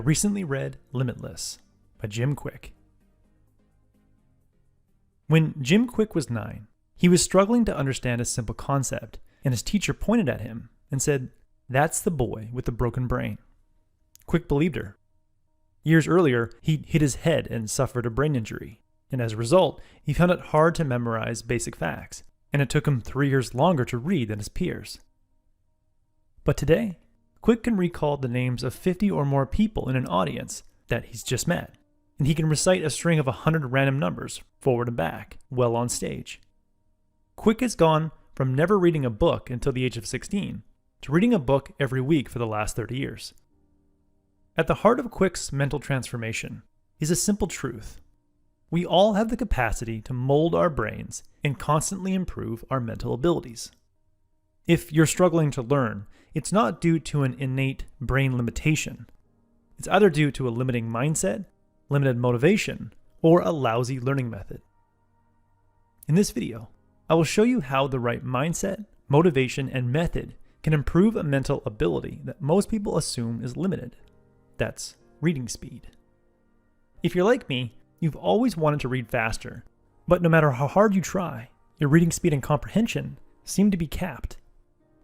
I recently read Limitless by Jim Kwik. When Jim Kwik was 9, he was struggling to understand a simple concept, and his teacher pointed at him and said, "That's the boy with the broken brain." Kwik believed her. Years earlier, he hit his head and suffered a brain injury, and as a result, he found it hard to memorize basic facts, and it took him 3 years longer to read than his peers. But today, Kwik can recall the names of 50 or more people in an audience that he's just met, and he can recite a string of 100 random numbers forward and back, well on stage. Kwik has gone from never reading a book until the age of 16 to reading a book every week for the last 30 years. At the heart of Kwik's mental transformation is a simple truth. We all have the capacity to mold our brains and constantly improve our mental abilities. If you're struggling to learn, it's not due to an innate brain limitation. It's either due to a limiting mindset, limited motivation, or a lousy learning method. In this video, I will show you how the right mindset, motivation, and method can improve a mental ability that most people assume is limited. That's reading speed. If you're like me, you've always wanted to read faster, but no matter how hard you try, your reading speed and comprehension seem to be capped.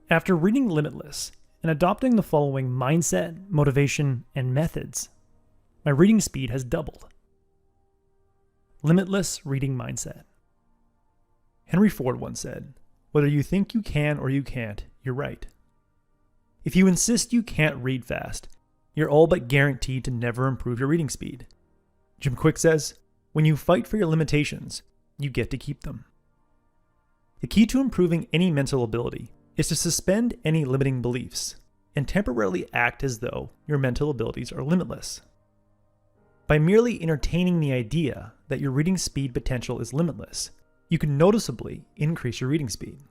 After reading Limitless and adopting the following mindset, motivation, and methods, my reading speed has doubled. Limitless reading mindset. Henry Ford once said, "Whether you think you can or you can't, you're right." If you insist you can't read fast, you're all but guaranteed to never improve your reading speed. Jim Kwik says, "When you fight for your limitations, you get to keep them." The key to improving any mental ability is to suspend any limiting beliefs and temporarily act as though your mental abilities are limitless. By merely entertaining the idea that your reading speed potential is limitless, you can noticeably increase your reading speed.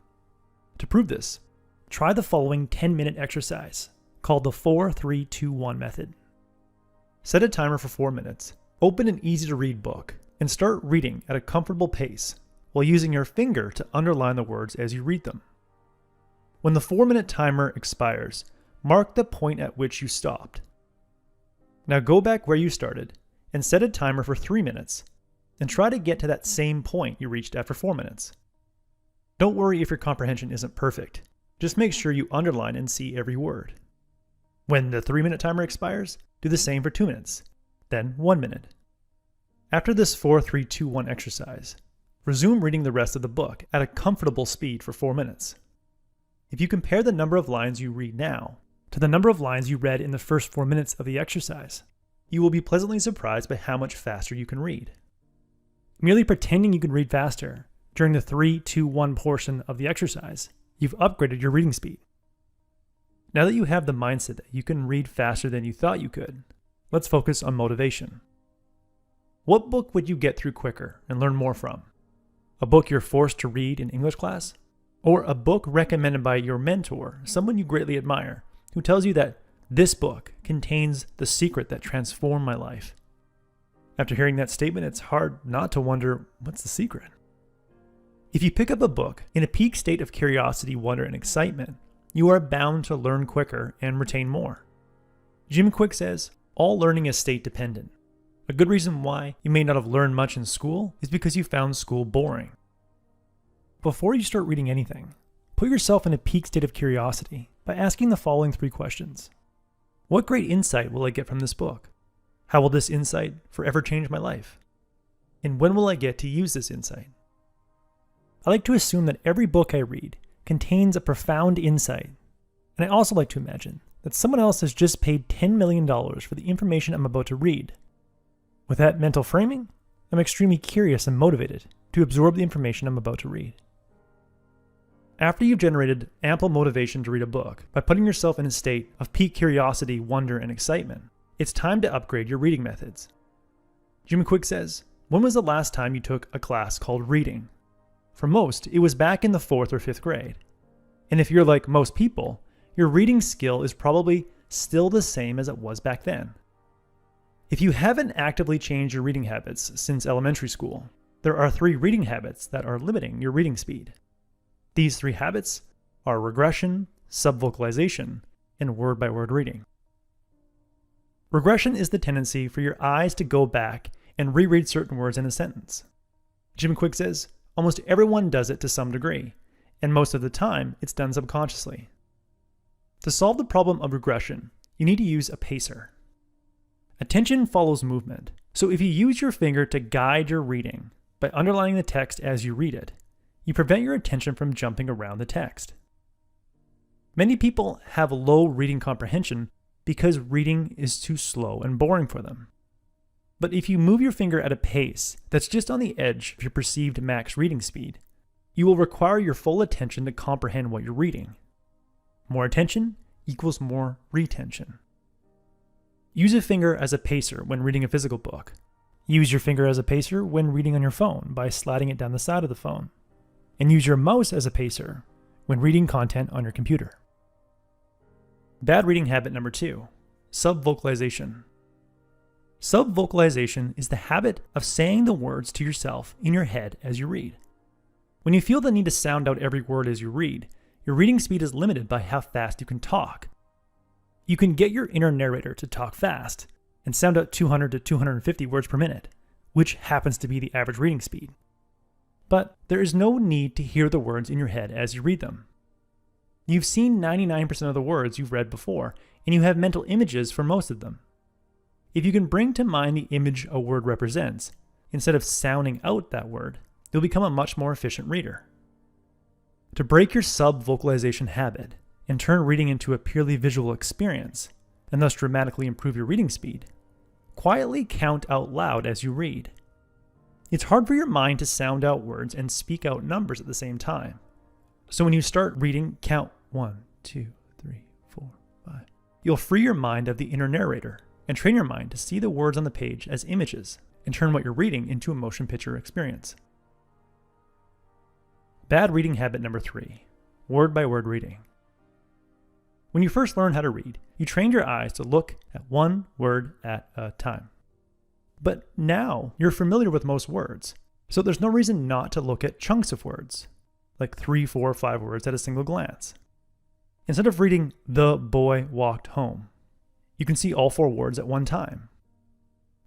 To prove this, try the following 10-minute exercise called the 4-3-2-1 method. Set a timer for 4 minutes, open an easy-to-read book, and start reading at a comfortable pace while using your finger to underline the words as you read them. When the 4-minute timer expires, mark the point at which you stopped. Now go back where you started and set a timer for 3 minutes and try to get to that same point you reached after 4 minutes. Don't worry if your comprehension isn't perfect. Just make sure you underline and see every word. When the 3-minute timer expires, do the same for 2 minutes, then 1 minute. After this 4-3-2-1 exercise, resume reading the rest of the book at a comfortable speed for 4 minutes. If you compare the number of lines you read now to the number of lines you read in the first 4 minutes of the exercise, you will be pleasantly surprised by how much faster you can read. Merely pretending you can read faster during the 3-2-1 portion of the exercise, you've upgraded your reading speed. Now that you have the mindset that you can read faster than you thought you could, let's focus on motivation. What book would you get through quicker and learn more from? A book you're forced to read in English class? Or a book recommended by your mentor, someone you greatly admire, who tells you that this book contains the secret that transformed my life? After hearing that statement, it's hard not to wonder, what's the secret? If you pick up a book in a peak state of curiosity, wonder, and excitement, you are bound to learn quicker and retain more. Jim Kwik says, all learning is state dependent. A good reason why you may not have learned much in school is because you found school boring. Before you start reading anything, put yourself in a peak state of curiosity by asking the following 3 questions. What great insight will I get from this book? How will this insight forever change my life? And when will I get to use this insight? I like to assume that every book I read contains a profound insight, and I also like to imagine that someone else has just paid $10 million for the information I'm about to read. With that mental framing, I'm extremely curious and motivated to absorb the information I'm about to read. After you've generated ample motivation to read a book by putting yourself in a state of peak curiosity, wonder, and excitement, it's time to upgrade your reading methods. Jim Kwik says, when was the last time you took a class called reading? For most, it was back in the 4th or 5th grade. And if you're like most people, your reading skill is probably still the same as it was back then. If you haven't actively changed your reading habits since elementary school, there are 3 reading habits that are limiting your reading speed. These 3 habits are regression, subvocalization, and word-by-word reading. Regression is the tendency for your eyes to go back and reread certain words in a sentence. Jim Kwik says, almost everyone does it to some degree, and most of the time, it's done subconsciously. To solve the problem of regression, you need to use a pacer. Attention follows movement, so if you use your finger to guide your reading by underlining the text as you read it, you prevent your attention from jumping around the text. Many people have low reading comprehension because reading is too slow and boring for them. But if you move your finger at a pace that's just on the edge of your perceived max reading speed, you will require your full attention to comprehend what you're reading. More attention equals more retention. Use a finger as a pacer when reading a physical book. Use your finger as a pacer when reading on your phone by sliding it down the side of the phone. And use your mouse as a pacer when reading content on your computer. Bad reading habit number 2, subvocalization. Subvocalization is the habit of saying the words to yourself in your head as you read. When you feel the need to sound out every word as you read, your reading speed is limited by how fast you can talk. You can get your inner narrator to talk fast and sound out 200 to 250 words per minute, which happens to be the average reading speed. But there is no need to hear the words in your head as you read them. You've seen 99% of the words you've read before, and you have mental images for most of them. If you can bring to mind the image a word represents, instead of sounding out that word, you'll become a much more efficient reader. To break your subvocalization habit and turn reading into a purely visual experience, and thus dramatically improve your reading speed, quietly count out loud as you read. It's hard for your mind to sound out words and speak out numbers at the same time. So when you start reading, count 1, 2, 3, 4, 5. You'll free your mind of the inner narrator and train your mind to see the words on the page as images and turn what you're reading into a motion picture experience. Bad reading habit number 3, word-by-word reading. When you first learned how to read, you trained your eyes to look at one word at a time. But now you're familiar with most words, so there's no reason not to look at chunks of words, like 3, 4, 5 words at a single glance. Instead of reading, "The boy walked home," you can see all 4 words at one time.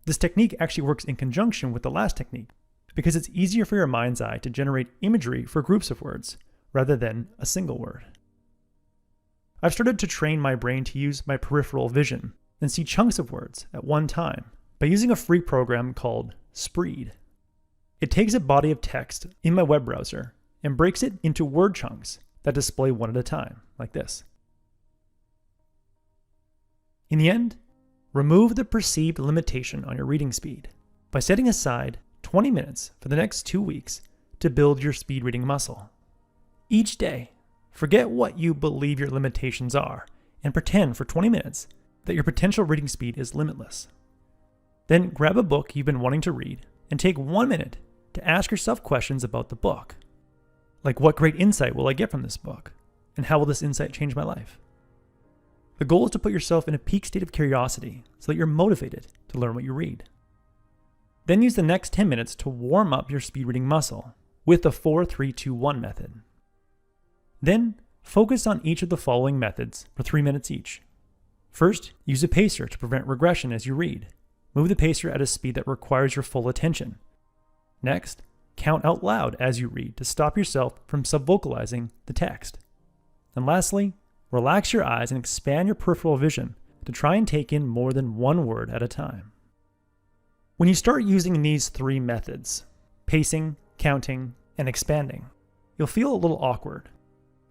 This technique actually works in conjunction with the last technique, because it's easier for your mind's eye to generate imagery for groups of words, rather than a single word. I've started to train my brain to use my peripheral vision and see chunks of words at one time by using a free program called Spreed. It takes a body of text in my web browser and breaks it into word chunks that display one at a time, like this. In the end, remove the perceived limitation on your reading speed by setting aside 20 minutes for the next 2 weeks to build your speed reading muscle. Each day, forget what you believe your limitations are and pretend for 20 minutes that your potential reading speed is limitless. Then grab a book you've been wanting to read and take 1 minute to ask yourself questions about the book. Like, what great insight will I get from this book? And how will this insight change my life? The goal is to put yourself in a peak state of curiosity so that you're motivated to learn what you read. Then use the next 10 minutes to warm up your speed reading muscle with the 4-3-2-1 method. Then focus on each of the following methods for 3 minutes each. First, use a pacer to prevent regression as you read. Move the pacer at a speed that requires your full attention. Next, count out loud as you read to stop yourself from subvocalizing the text. And lastly, relax your eyes and expand your peripheral vision to try and take in more than one word at a time. When you start using these 3 methods, pacing, counting, and expanding, you'll feel a little awkward.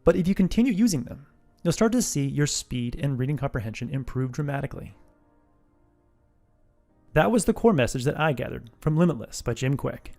But if you continue using them, you'll start to see your speed and reading comprehension improve dramatically. That was the core message that I gathered from Limitless by Jim Kwik.